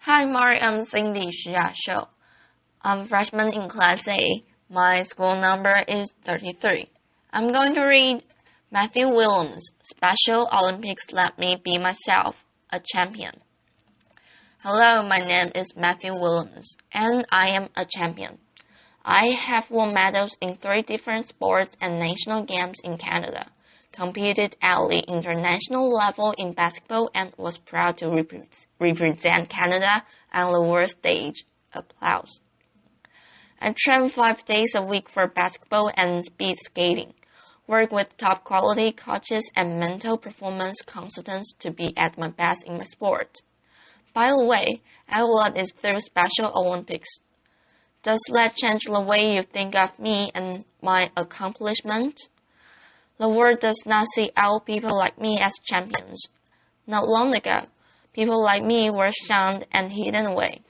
Hi, Mark. I'm Cindy Xu. I'm freshman in Class A. My school number is 33. I'm going to read Mathew Williams' Special Olympics Let Me Be Myself, a Champion. Hello, my name is Mathew Williams, and I am a champion. I have won medals in 3 different sports and national games in Canada, competed at the international level in basketball, and was proud to represent Canada on the world stage. Applause. I train 5 days a week for basketball and speed skating, work with top quality coaches and mental performance consultants to be at my best in my sport. By the way, I love is through Special Olympics. Does that change the way you think of me and my accomplishment? The world does not see all people like me as champions. Not long ago, people like me were shunned and hidden away.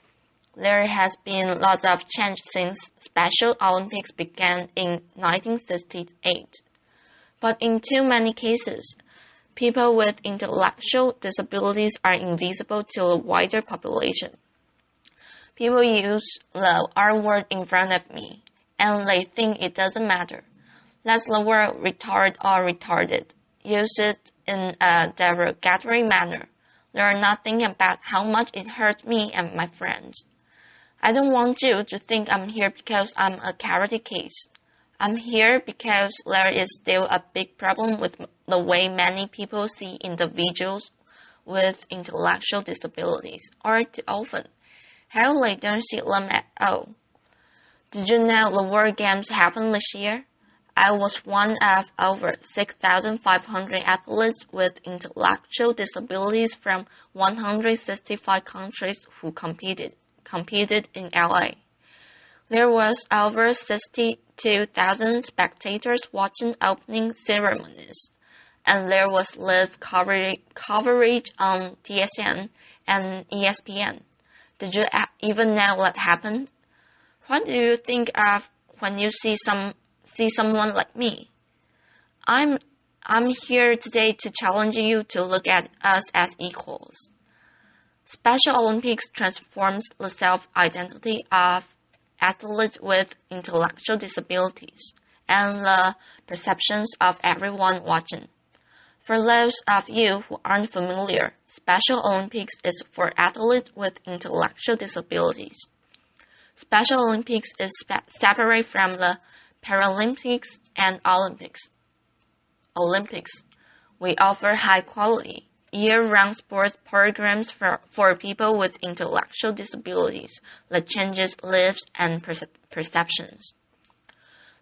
There has been lots of change since Special Olympics began in 1968. But in too many cases, people with intellectual disabilities are invisible to the wider population. People use the R word in front of me, and they think it doesn't matter. That's the word retard or retarded. Use it in a derogatory manner. They are not thinking about how much it hurts me and my friends. I don't want you to think I'm here because I'm a karate case. I'm here because there is still a big problem with the way many people see individuals with intellectual disabilities, or too often, how they don't see them at all. Did you know the World Games happened this year? I was one of over 6,500 athletes with intellectual disabilities from 165 countries who competed in LA. There was over 62,000 spectators watching opening ceremonies, and there was live coverage on TSN and ESPN. Did you even know what happened? What do you think of when you see someone like me? I'm here today to challenge you to look at us as equals. Special Olympics transforms the self-identity of athletes with intellectual disabilities and the perceptions of everyone watching. For those of you who aren't familiar, Special Olympics is for athletes with intellectual disabilities. Special Olympics is separate from the Paralympics and Olympics. We offer high-quality, year-round sports programs for people with intellectual disabilities that changes lives and perceptions.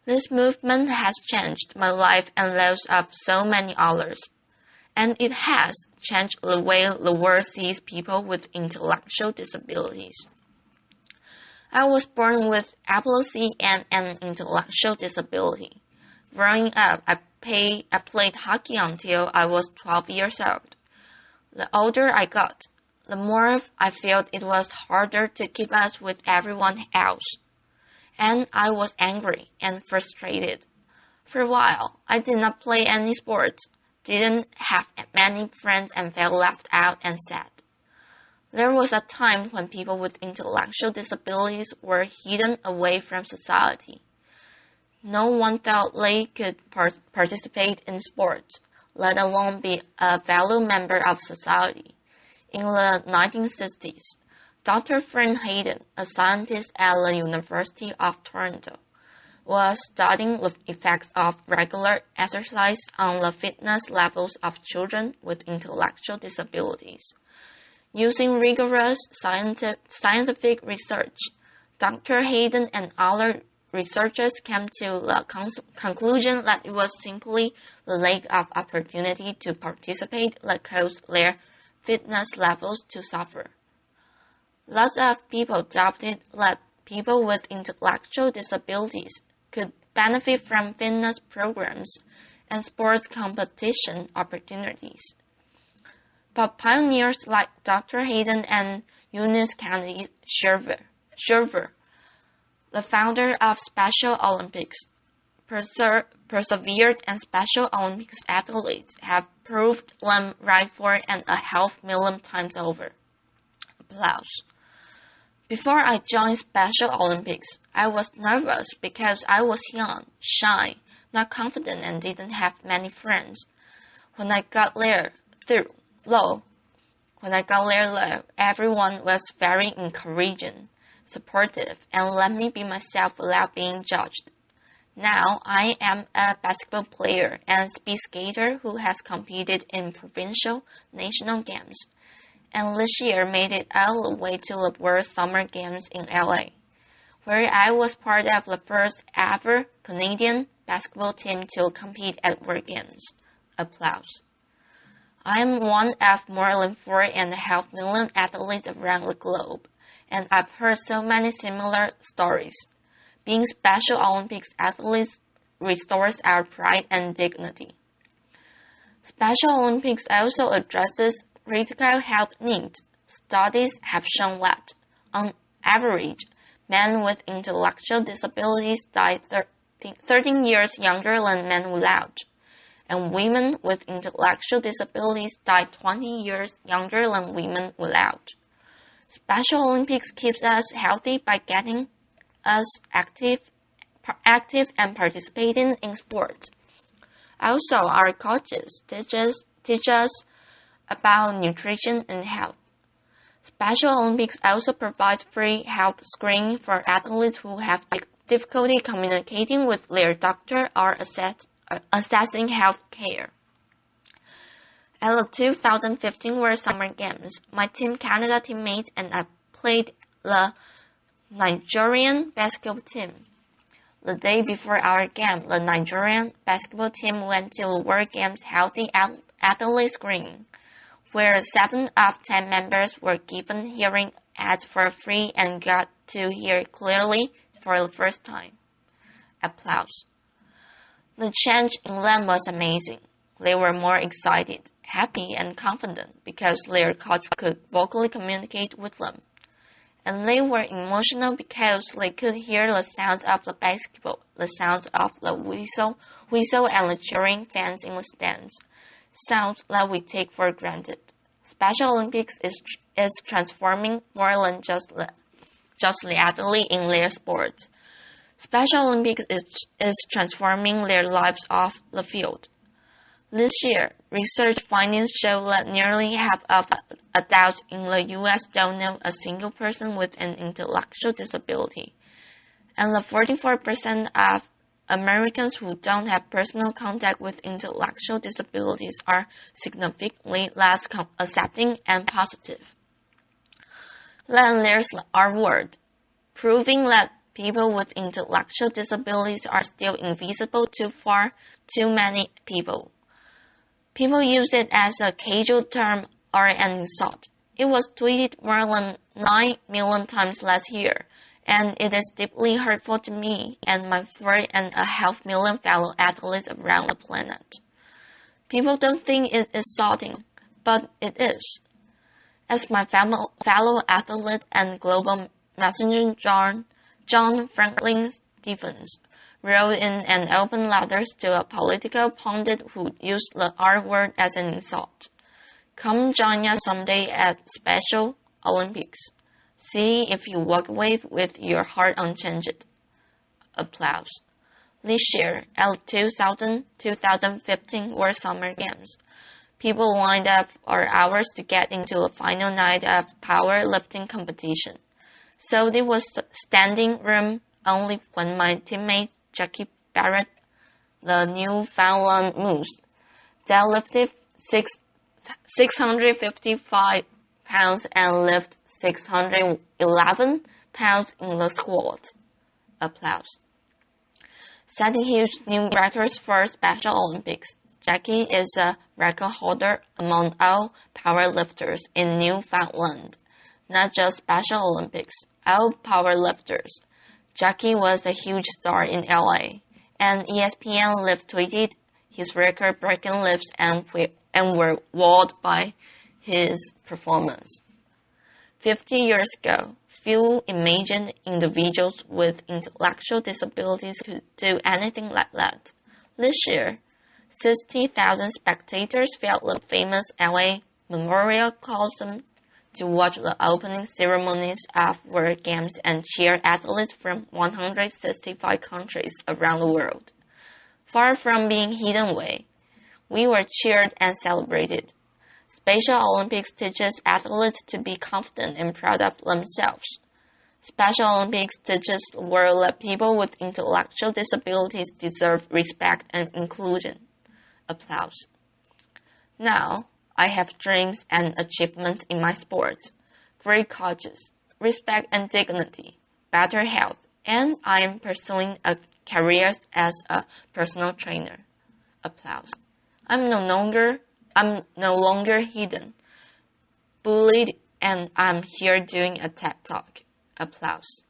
This movement has changed my life and those of so many others, and it has changed the way the world sees people with intellectual disabilities. I was born with epilepsy and an intellectual disability. Growing up, I played hockey until I was 12 years old. The older I got, the more I felt it was harder to keep up with everyone else. And I was angry and frustrated. For a while, I did not play any sports, didn't have many friends, and felt left out and sad. There was a time when people with intellectual disabilities were hidden away from society. No one thought they could participate in sports, let alone be a valued member of society. In the 1960s, Dr. Frank Hayden, a scientist at the University of Toronto, was studying the effects of regular exercise on the fitness levels of children with intellectual disabilities. Using rigorous scientific research, Dr. Hayden and other researchers came to the conclusion that it was simply the lack of opportunity to participate that caused their fitness levels to suffer. Lots of people doubted that people with intellectual disabilities could benefit from fitness programs and sports competition opportunities. But pioneers like Dr. Hayden and Eunice Kennedy Shriver, the founder of Special Olympics, persevered, and Special Olympics athletes have proved them right 4.5 million times over. Applause. Before I joined Special Olympics, I was nervous because I was young, shy, not confident, and didn't have many friends. When I got there, everyone was very encouraging, supportive, and let me be myself without being judged. Now, I am a basketball player and speed skater who has competed in provincial, national games, and this year made it all the way to the World Summer Games in LA, where I was part of the first ever Canadian basketball team to compete at World Games. Applause. I am one of more than 4.5 million athletes around the globe, and I've heard so many similar stories. Being Special Olympics athletes restores our pride and dignity. Special Olympics also addresses critical health needs. Studies have shown that, on average, men with intellectual disabilities die 13 years younger than men without, and women with intellectual disabilities die 20 years younger than women without. Special Olympics keeps us healthy by getting us active and participating in sports. Also, our coaches teach us about nutrition and health. Special Olympics also provides free health screening for athletes who have difficulty communicating with their doctor or assessing health care. At the 2015 World Summer Games, my Team Canada teammates and I played the Nigerian basketball team. The day before our game, the Nigerian basketball team went to the World Games Healthy Athlete Screening, where 7 of 10 members were given hearing aids for free and got to hear clearly for the first time. Applause. The change in them was amazing. They were more excited, happy, and confident because their coach could vocally communicate with them. And they were emotional because they could hear the sounds of the basketball, the sounds of the whistle and the cheering fans in the stands, sounds that we take for granted. Special Olympics is transforming more than just the athlete in their sport. Special Olympics is transforming their lives off the field. This year, research findings show that nearly half of adults in the U.S. don't know a single person with an intellectual disability, and the 44% of Americans who don't have personal contact with intellectual disabilities are significantly less accepting and positive. Then there's our word, proving that people with intellectual disabilities are still invisible to far too many people. People use it as a casual term or an insult. It was tweeted more than 9 million times last year, and it is deeply hurtful to me and my 4.5 million fellow athletes around the planet. People don't think it's insulting, but it is. As my fellow athlete and global messenger John Franklin Stephens wrote in an open letter to a political pundit who used the R word as an insult. Come join us someday at Special Olympics. See if you walk away with your heart unchanged. Applause. This year, at 2015 World Summer Games, people lined up for hours to get into the final night of powerlifting competition. So there was standing room only when my teammate Jackie Barrett, the Newfoundland Moose, deadlifted 655 pounds and lifted 611 pounds in the squat. Applause. Setting huge new records for Special Olympics, Jackie is a record holder among all powerlifters in Newfoundland, not just Special Olympics, all powerlifters. Jackie was a huge star in LA, and ESPN live tweeted his record-breaking lifts and were wowed by his performance. 50 years ago, few imagined individuals with intellectual disabilities could do anything like that. This year, 60,000 spectators filled the famous LA Memorial Coliseum to watch the opening ceremonies of World Games and cheer athletes from 165 countries around the world. Far from being hidden away, we were cheered and celebrated. Special Olympics teaches athletes to be confident and proud of themselves. Special Olympics teaches the world that people with intellectual disabilities deserve respect and inclusion. Applause. Now, I have dreams and achievements in my sports, great coaches, respect and dignity, better health, and I am pursuing a career as a personal trainer. Applause. I'm no longer hidden, bullied, and I'm here doing a TED Talk. Applause.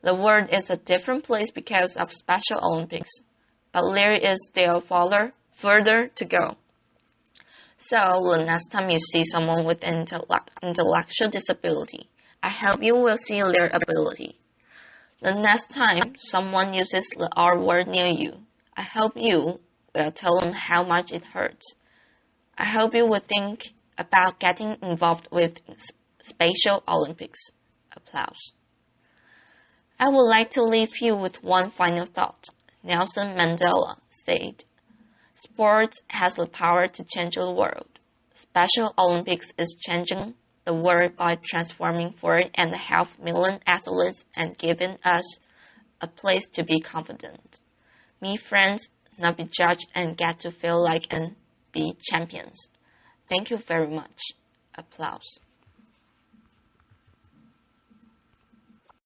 The world is a different place because of Special Olympics, but there is still further to go. So, the next time you see someone with intellectual disability, I hope you will see their ability. The next time someone uses the R word near you, I hope you will tell them how much it hurts. I hope you will think about getting involved with Special Olympics. Applause. I would like to leave you with one final thought. Nelson Mandela said, "Sports has the power to change the world. Special Olympics is changing the world by transforming 4.5 million athletes and giving us a place to be confident. Meet friends, not be judged, and get to feel like and be champions." Thank you very much. Applause.